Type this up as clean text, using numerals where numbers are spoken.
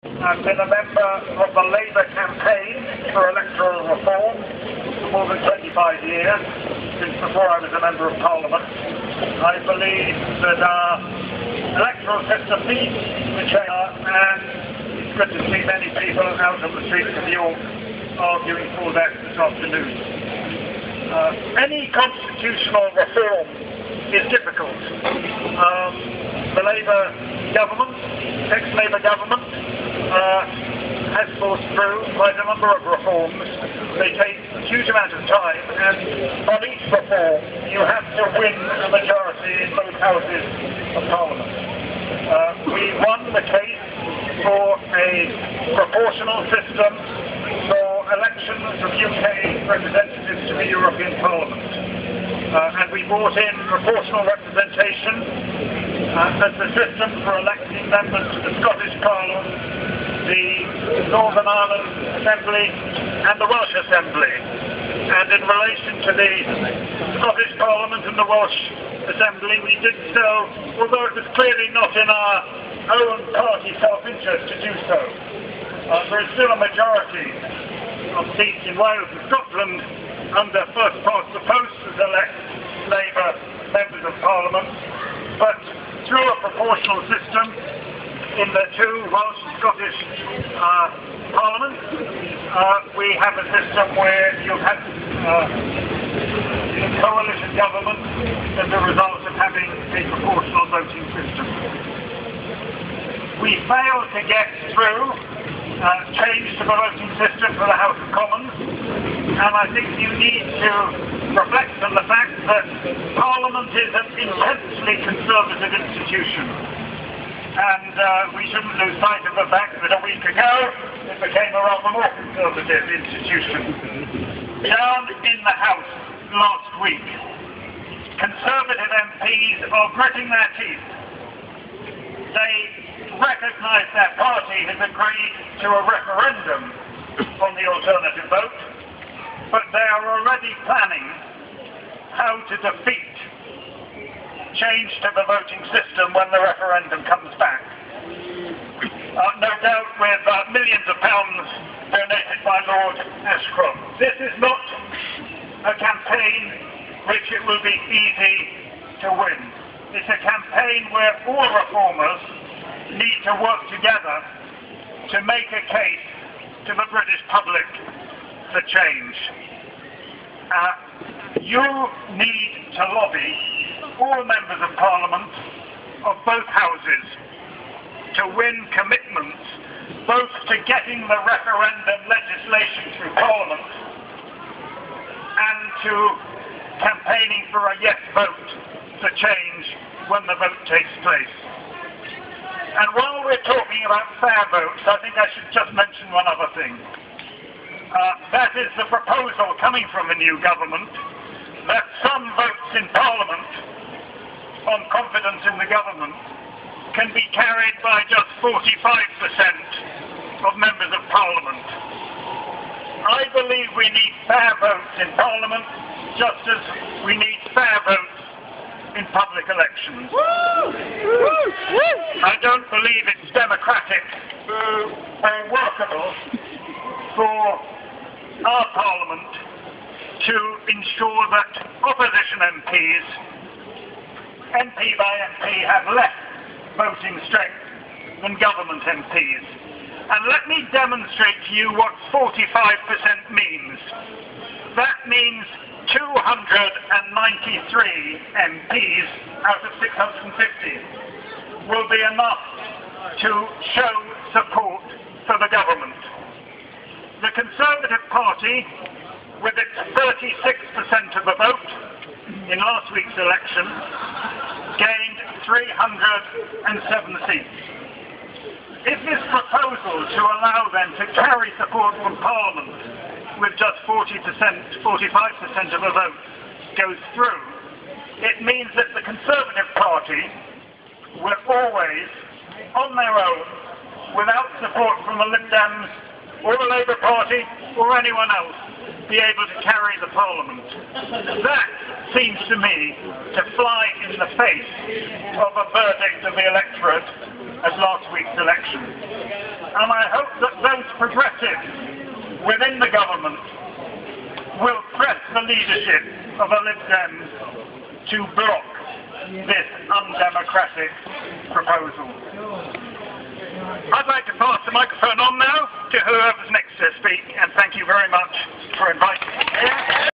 I've been a member of the Labour campaign for electoral reform for more than 25 years, since before I was a Member of Parliament. I believe that our electoral system needs to change, and it's good to see many people out on the streets of York arguing for that this afternoon. Any constitutional reform is difficult. The Labour government, ex-Labour government, has forced through quite a number of reforms. They take a huge amount of time, and on each reform you have to win a majority in both houses of Parliament. We won the case for a proportional system for elections of UK representatives to the European Parliament. And we brought in proportional representation as the system for electing members to the Scottish Parliament, the Northern Ireland Assembly and the Welsh Assembly. And in relation to the Scottish Parliament and the Welsh Assembly, we did so, although it was clearly not in our own party self-interest to do so. There is still a majority of seats in Wales and Scotland under first past the post as elect Labour members of Parliament, but through a proportional system in the two Welsh and Scottish Parliaments, we have a system where you have a coalition government as a result of having a proportional voting system. We failed to get through change to the voting system for the House of Commons, and I think you need to reflect on the fact that Parliament is an intensely conservative institution, and we shouldn't lose sight of the fact that a week ago it became a rather more conservative institution. Down in the House last week, Conservative MPs are gritting their teeth. They recognise their party has agreed to a referendum on the alternative vote, but they are already planning how to defeat change to the voting system when the referendum comes back. No doubt with millions of pounds donated by Lord Ashcroft. This is not a campaign which it will be easy to win. It's a campaign where all reformers need to work together to make a case to the British public for change. You need to lobby all members of Parliament of both houses to win commitments both to getting the referendum legislation through Parliament and to campaigning for a yes vote for change when the vote takes place. And while we're talking about fair votes, I think I should just mention one other thing. That is the proposal coming from the new government that some votes in Parliament on confidence in the government can be carried by just 45% of members of Parliament. I believe we need fair votes in Parliament just as we need fair votes in public elections. I don't believe it's democratic or workable for our Parliament to ensure that opposition MPs, MP by MP, have less voting strength than government MPs. And let me demonstrate to you what 45% means. That means 293 MPs out of 650 will be enough to show support for the government. The Conservative Party, with its 36% of the vote in last week's election, gained 307 seats. If this proposal to allow them to carry support from Parliament with just 45% of the vote goes through, it means that the Conservative Party will always, on their own, without support from the Lib Dems or the Labour Party or anyone else, be be able to carry the Parliament. That seems to me to fly in the face of a verdict of the electorate at last week's election. And I hope that those progressives within the government will press the leadership of the Lib Dems to block this undemocratic proposal. I'd like to pass the microphone on now to whoever's next to speak, and thank you very much for inviting me.